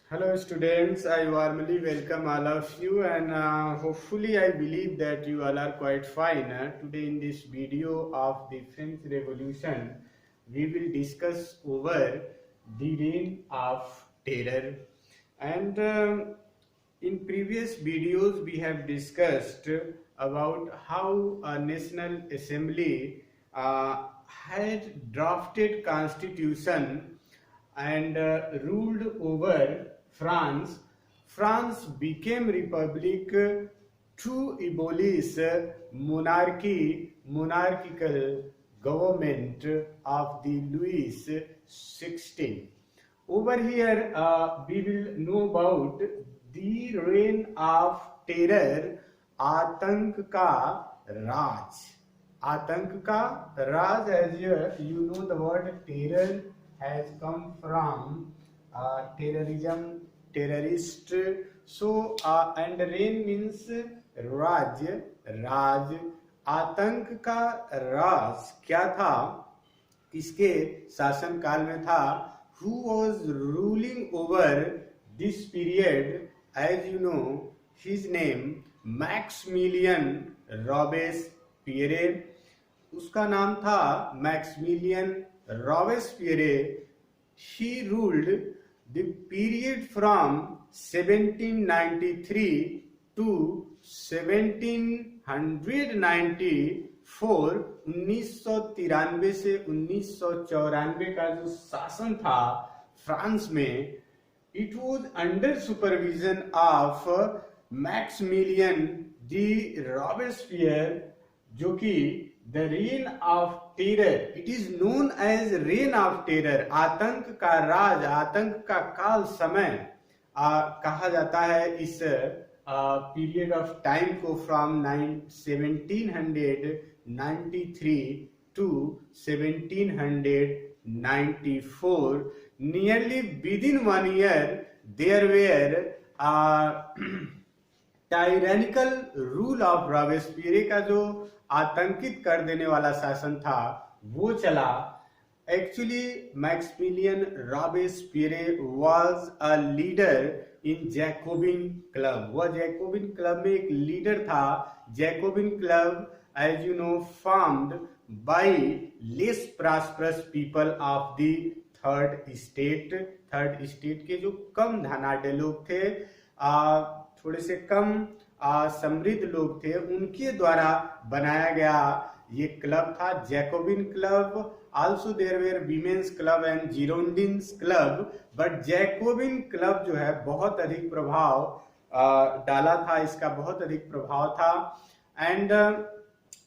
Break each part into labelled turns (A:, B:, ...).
A: Hello students, I warmly welcome all of you and hopefully I believe that you all are quite fine. Today in this video of the French Revolution, we will discuss over the reign of terror. And in previous videos we have discussed about how a National Assembly had drafted constitution and ruled over France. France became republic to abolish monarchical government of the Louis XVI. Over here, we will know about the reign of terror, आतंक का राज. आतंक का राज, as you know the word terror has come from terrorism, terrorist. So and reign means राज, राज. आतंक का राज क्या था, किसके शासन काल में था? Who was ruling over this period? As you know, his name Maximilien Robespierre. उसका नाम था Maximilien Robespierre. He ruled the period from 1793 to 1794. 1993 से 1994 का जो शासन था फ्रांस में, it was under supervision of Maximilian de Robespierre, जो कि the reign of terror, it is known as reign of terror, आतंक का राज, आतंक का काल समय कहा जाता है इस पीरियड ऑफ टाइम को, from 1793 to 1794. Nearly within 1 year there were tyrannical rule of Robespierre का जो आतंकित कर देने वाला शासन था वो चला. Actually Maximilien Robespierre was a leader in Jacobin club. वह जैकोबिन क्लब में एक लीडर था. Jacobin club, as you know, formed by less prosperous people of the third state. Third state के जो कम धनाढ्य लोग थे, थोड़े से कम समृद्ध लोग थे, उनके द्वारा बनाया गया ये क्लब था, Jacobin club. Also there were women's club and Girondins club, but Jacobin club जो है बहुत अधिक प्रभाव डाला था, इसका बहुत अधिक प्रभाव था. एंड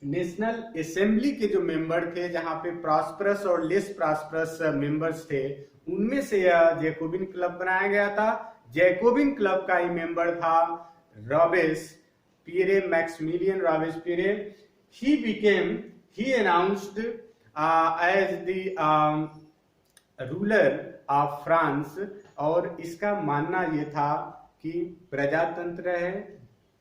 A: नेशनल असेंबली के जो मेंबर थे, जहां पे प्रॉस्परस और लेस प्रॉस्परस मेंबर्स थे, उनमें से यह जैकोबिन क्लब बनाया गया था. जैकोबिन क्लब का ही मेंबर था Robespierre, Maximilien Robespierre. he announced as the ruler of France. और इसका मानना यह था कि प्रजातंत्र रहे,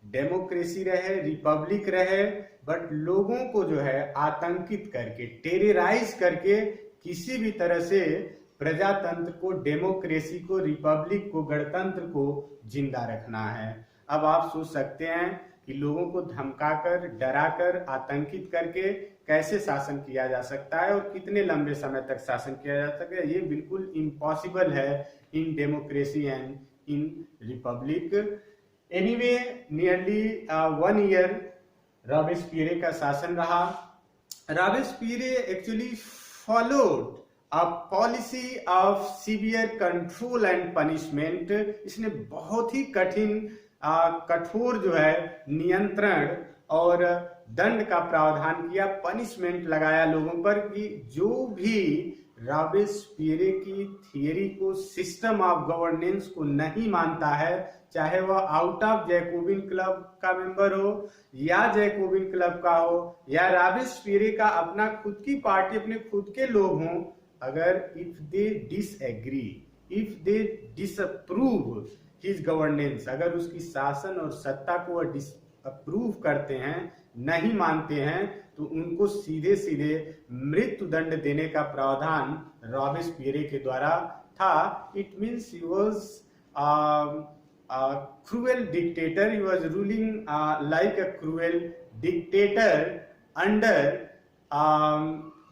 A: डेमोक्रेसी रहे, रिपब्लिक रहे, बट लोगों को जो है आतंकित करके, टेरराइज करके किसी भी तरह से प्रजातंत्र को, डेमोक्रेसी को, रिपब्लिक को, गणतंत्र को जिंदा रखना है. अब आप सोच सकते हैं कि लोगों को धमकाकर, डराकर, आतंकित करके कैसे शासन किया जा सकता है और कितने लंबे समय तक शासन किया जा सकता है. ये बिल्कुल इम्पॉसिबल है in democracy and in republic. Anyway, nearly 1 year Robespierre का शासन रहा. Robespierre actually followed a policy of severe control and punishment. इसने बहुत ही कठोर जो है नियंत्रण और दंड का प्रावधान किया, पनिशमेंट लगाया लोगों पर, कि जो भी रॉबेस्पियरे की थियरी को, सिस्टम ऑफ गवर्नेंस को नहीं मानता है, चाहे वह आउट ऑफ जैकोबिन क्लब का मेंबर हो या जैकोबिन क्लब का हो या रॉबेस्पियरे का अपना खुद की पार्टी, अपने खुद के लोग हों, अगर if they disagree, if they disapprove his governance, अगर उसकी शासन और सत्ता को वह डिसअप्रूव करते हैं, नहीं मानते हैं, तो उनको सीधे सीधे मृत्यु दंड देने का प्रावधान रॉबेस्पियरे के द्वारा था. It means he was cruel dictator. He was ruling like a cruel dictator under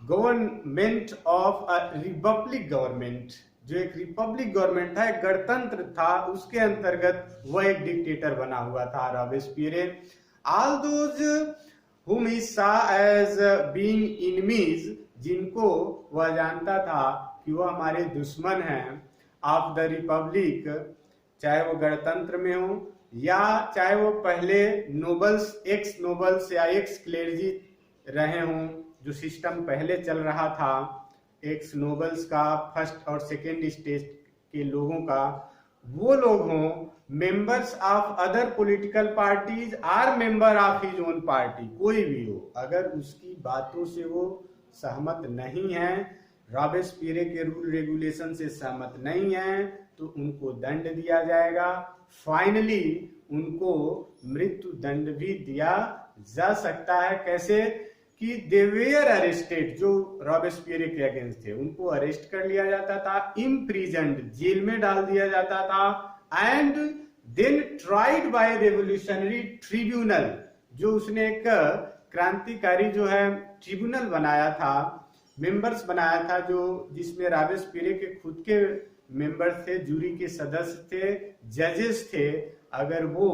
A: government of Republic government, जो एक रिपब्लिक गवर्नमेंट था, एक गणतंत्र था, उसके अंतर्गत वह एक डिक्टेटर बना हुआ था Robespierre. All those whom he saw as being enemies, जिनको वह जानता था कि वह हमारे दुश्मन हैं ऑफ द रिपब्लिक, चाहे वो गणतंत्र में हो या चाहे वो पहले नोबल्स, एक्स नोबल्स या एक्स क्लेर्जी रहे हों, जो सिस्टम पहले चल रहा था एक्स नोबल्स का, फर्स्ट और सेकेंड स्टेज के लोगों का, वो लोग हों, members of other political parties or member of his own party, कोई भी हो, अगर उसकी बातों से वो सहमत नहीं है, रॉबेस्पियरे के रूल रेगुलेशन से सहमत नहीं है, तो उनको दंड दिया जाएगा. फाइनली उनको मृत्यु दंड भी दिया जा सकता है. कैसे कि दे वेयर अरेस्टेड, जो रॉबेस्पियरे के अगेंस्ट थे उनको अरेस्ट कर लिया जाता था, इम्प्रिजन्ड, जेल में डाल दिया जाता था, and then tried by revolutionary tribunal, जो उसने एक क्रांतिकारी जो है ट्रिब्यूनल बनाया था, मेंबर्स बनाया था, जो जिसमें रॉबेस्पियरे के खुद के मेंबर थे, जूरी के सदस्य थे, जजेस थे. अगर वो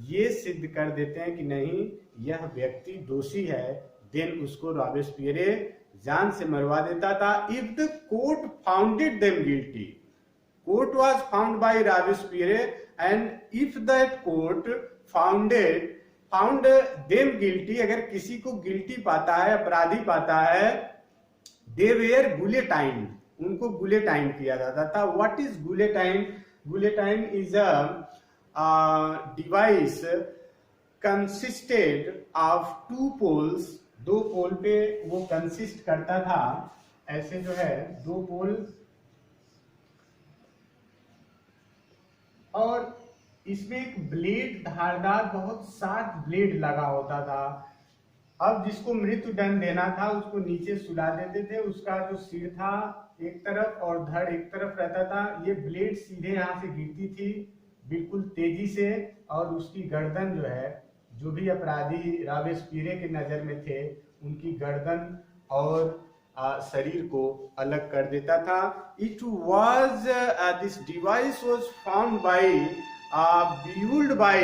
A: ये सिद्ध कर देते हैं कि नहीं यह व्यक्ति दोषी है, देन उसको रॉबेस्पियरे जान से मरवा देता था. If the court founded them guilty, court was found by Robespierre, and if that court found them guilty, अगर किसी को गिल्टी पाता है, अपराधी पाता है, दे वेयर गुलेटाइन, उनको गुलेटाइन किया जाता था. What is guillotine? Guillotine is a device consisted of two poles, दो पोल पे वो कंसिस्ट करता था. ऐसे जो है दो पोल, और इसमें एक ब्लेड, धारदार बहुत शार्प ब्लेड लगा होता था. अब जिसको मृत्यु दंड देना था उसको नीचे सुला देते थे, उसका जो सिर था एक तरफ और धड़ एक तरफ रहता था. ये ब्लेड सीधे यहाँ से गिरती थी बिल्कुल तेजी से, और उसकी गर्दन जो है, जो भी अपराधी रॉबेस्पियरे के नजर में थे, उनकी गर्दन और शरीर को अलग कर देता था. It was this device was found by build by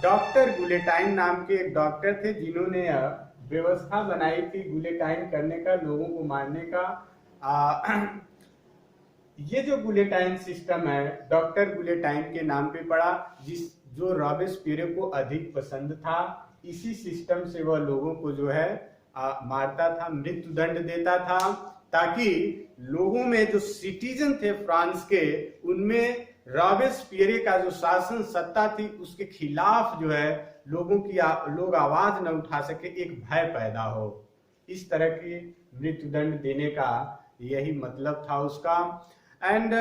A: doctor Guillotin नाम के एक डॉक्टर थे, जिन्होंने व्यवस्था बनाई थी गुलेटाइन करने का, लोगों को मारने का. ये जो गुलेटाइन सिस्टम है डॉक्टर गुलेटाइन के नाम पे पड़ा, जो रॉबेस्पियरे को अधिक पसंद था. इसी सिस्टम से वह लोगों को जो है मारता था, मृत्यु दंड देता था, ताकि लोगों में जो सिटीजन थे फ्रांस के, उनमें रॉबेस्पियरे का जो शासन सत्ता थी उसके खिलाफ जो है लोग आवाज न उठा सके, एक भय पैदा हो. इस तरह की मृत्यु दंड देने का यही मतलब था उसका. And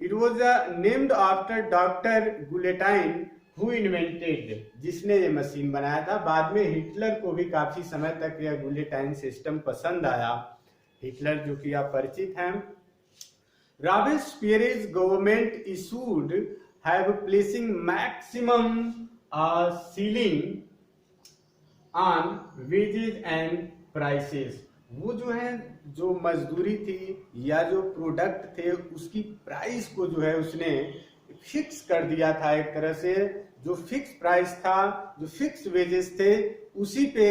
A: it was named after doctor Guillotin who invented, जिसने ये मशीन बनाया था. बाद में हिटलर को भी काफी समय तक यह गुलेटाइन सिस्टम पसंद आया. हिटलर जो कि आप परिचित हैं. Robespierre's government issued have placing maximum ceiling on wages and prices. वो जो है, जो मजदूरी थी या जो प्रोडक्ट थे, उसकी प्राइस को जो है उसने फिक्स कर दिया था. एक तरह से जो फिक्स प्राइस था, जो फिक्स वेजेस थे, उसी पे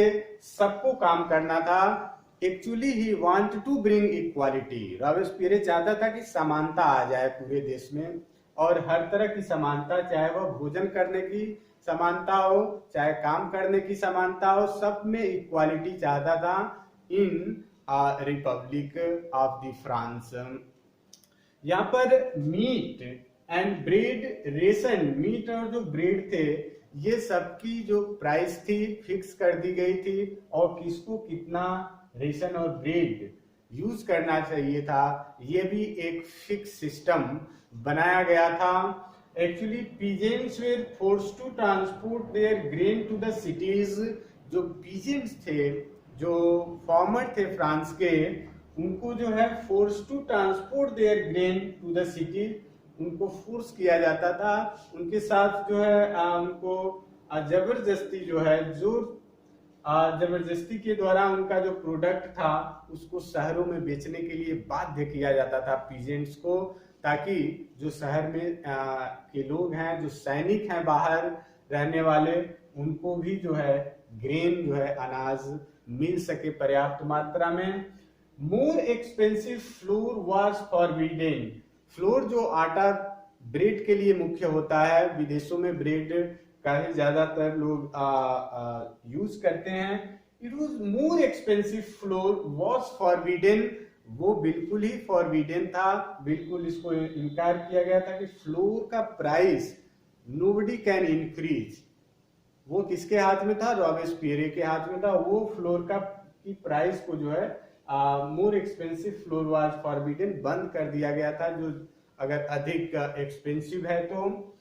A: सबको काम करना था. Actually he want to bring equality. Robespierre चाहता था कि समानता आ जाए पूरे देश में, और हर तरह की समानता, चाहे वह भोजन करने की समानता हो, चाहे काम करने की समानता हो, सब में इक्वालिटी चाहता था in republic of the France. यहाँ पर meat and bread ration, meat और जो ब्रेड थे, ये सबकी जो प्राइस थी फिक्स कर दी गई थी, और किसको कितना रेशन और ब्रेड यूज करना चाहिए था, ये भी एक फिक्स सिस्टम बनाया गया था. Actually peasants were forced to transport their grain to the cities. जो पीजेंट्स थे, जो फार्मर थे फ्रांस के, उनको जो है force to transport their grain to the city, उनको फोर्स किया जाता था, उनके साथ जो है उनको जबरदस्ती जो है जबरदस्ती के द्वारा उनका जो प्रोडक्ट था उसको शहरों में बेचने के लिए बाध्य किया जाता था पीजेंट्स को, ताकि जो शहर में के लोग हैं, जो सैनिक हैं बाहर रहने वाले, उनको भी जो है ग्रेन जो है अनाज मिल सके पर्याप्त मात्रा में। More expensive flour was forbidden. Flour जो आटा ब्रेड के लिए मुख्य होता है, विदेशों में ब्रेड का ही ज्यादातर लोग यूज करते हैं। It was more expensive flour was forbidden. वो बिल्कुल ही फॉरबिडेन था, बिल्कुल इसको इनकार किया गया था कि फ्लोर का प्राइस नोबडी कैन इंक्रीज। वो किसके हाथ में था? रॉबेस्पियर के हाथ में था। वो फ्लोर की प्राइस को जो है मोर एक्सपेंसिव फ्लोर वाज फॉरबिडन बंद कर दिया गया था, जो अगर अधिक एक्सपेंसिव है तो।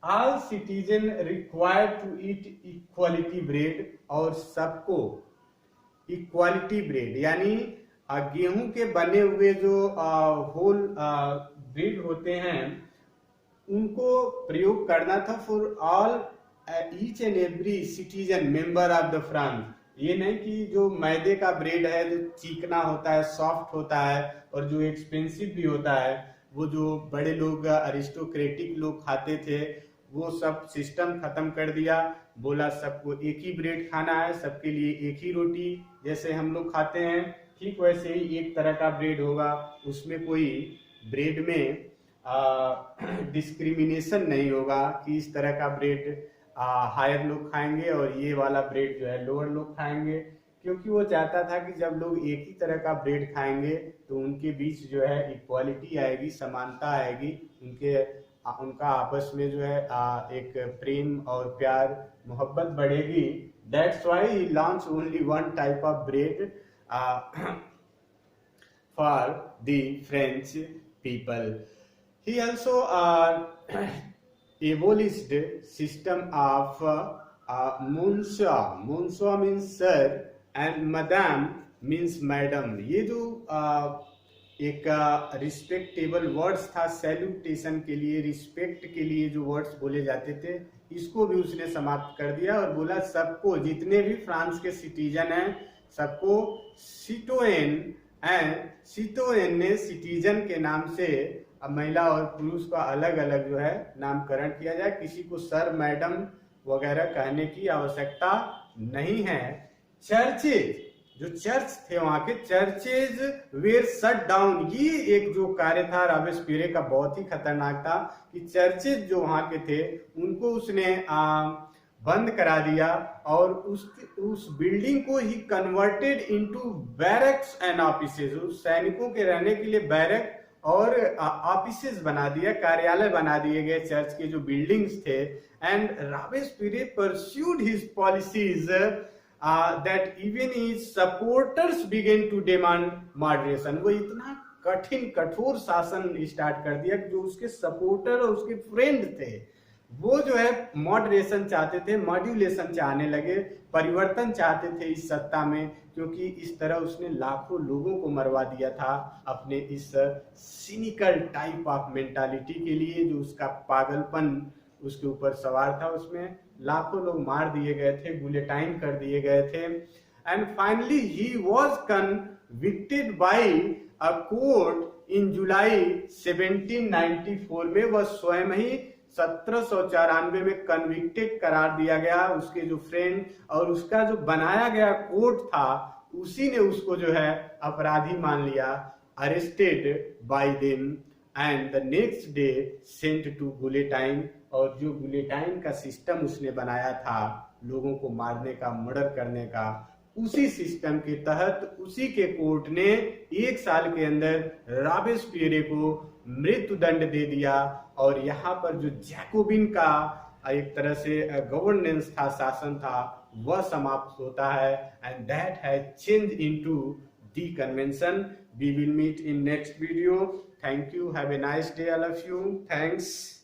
A: All citizen required to eat equality bread, और सबको इक्वालिटी ब्रेड यानी गेहूं के बने हुए जो होल ब्रेड होते हैं उनको प्रयोग करना था for all each and every citizen member of the France. ये नहीं कि जो मैदे का ब्रेड है जो चिकना होता है, सॉफ्ट होता है और जो एक्सपेंसिव भी होता है, वो जो बड़े लोग अरिस्टोक्रेटिक लोग खाते थे, वो सब सिस्टम खत्म कर दिया। बोला सबको एक ही ब्रेड खाना है, सबके लिए एक ही रोटी, जैसे हम लोग खाते हैं ठीक वैसे ही एक तरह का ब्रेड होगा। उसमें कोई ब्रेड में डिस्क्रिमिनेशन नहीं होगा कि इस तरह का ब्रेड हायर लोग खाएंगे और ये वाला ब्रेड जो है लोअर लोग खाएंगे, क्योंकि वो चाहता था कि जब लोग एक ही तरह का ब्रेड खाएंगे तो उनके बीच जो है इक्वालिटी आएगी, समानता आएगी, उनका आपस में जो है एक प्रेम और प्यार मोहब्बत बढ़ेगी। That's why he launch only one type of bread for the French people. He also abolished system of monsieur. Monsieur means sir and madame means madam. ये जो एक रिस्पेक्टेबल वर्ड्स था सैल्यूटेशन के लिए, रिस्पेक्ट के लिए जो वर्ड्स बोले जाते थे, इसको भी उसने समाप्त कर दिया और बोला सबको, जितने भी फ्रांस के सिटीजन हैं सबको सिटोएन एंड सिटोएन ने सिटीजन के नाम से अब महिला और पुरुष का अलग अलग जो है नामकरण किया जाए। किसी को सर मैडम वगैरह कहने की आवश्यकता नहीं है। चर्चेज, जो चर्च थे वहां के, चर्चेज वेर शट डाउन। ये एक जो कार्य था रॉबेस्पियर का बहुत ही खतरनाक था कि चर्चेज जो वहां के थे उनको उसने बंद करा दिया और उस बिल्डिंग को ही converted into barracks and offices. उस सैनिकों के रहने के लिए बैरक और ऑफिसेज बना दिया, कार्यालय बना दिए गए चर्च के जो बिल्डिंग्स थे। And Robespierre pursued his policies that even his supporters began to demand moderation. वो इतना कठिन कठोर शासन स्टार्ट कर दिया कि जो उसके सपोर्टर और उसके फ्रेंड थे वो जो है मॉडरेशन चाहते थे, मॉड्यूलेशन चाहने लगे, परिवर्तन चाहते थे इस सत्ता में, क्योंकि इस तरह उसने लाखों लोगों को मरवा दिया था अपने इस सिनिकल टाइप ऑफ मेंटालिटी के लिए, जो उसका पागलपन उसके ऊपर सवार था। उसमें लाखों लोग मार दिए गए थे, गुलेटाइन कर दिए गए थे। And finally he was convicted by a court in July 1794 में। वह स्वयं ही 1794 में कन्विक्टेड करार दिया गया। उसके जो फ्रेंड और उसका जो बनाया गया कोर्ट था उसी ने उसको जो है अपराधी मान लिया, arrested by them and the next day sent to guillotine. और जो गुलेटाइन का सिस्टम उसने बनाया था लोगों को मारने का, मर्डर करने का, उसी सिस्टम के तहत उसी के कोर्ट ने 1 साल के अंदर रॉबेस्पियर को मृत्यु दंड दे दिया। और यहाँ पर जो जैकोबिन का एक तरह से गवर्नेंस था, शासन था, वह समाप्त होता है। And that has change into the convention. We will meet in next video. Thank you, have a nice day all of you, thanks.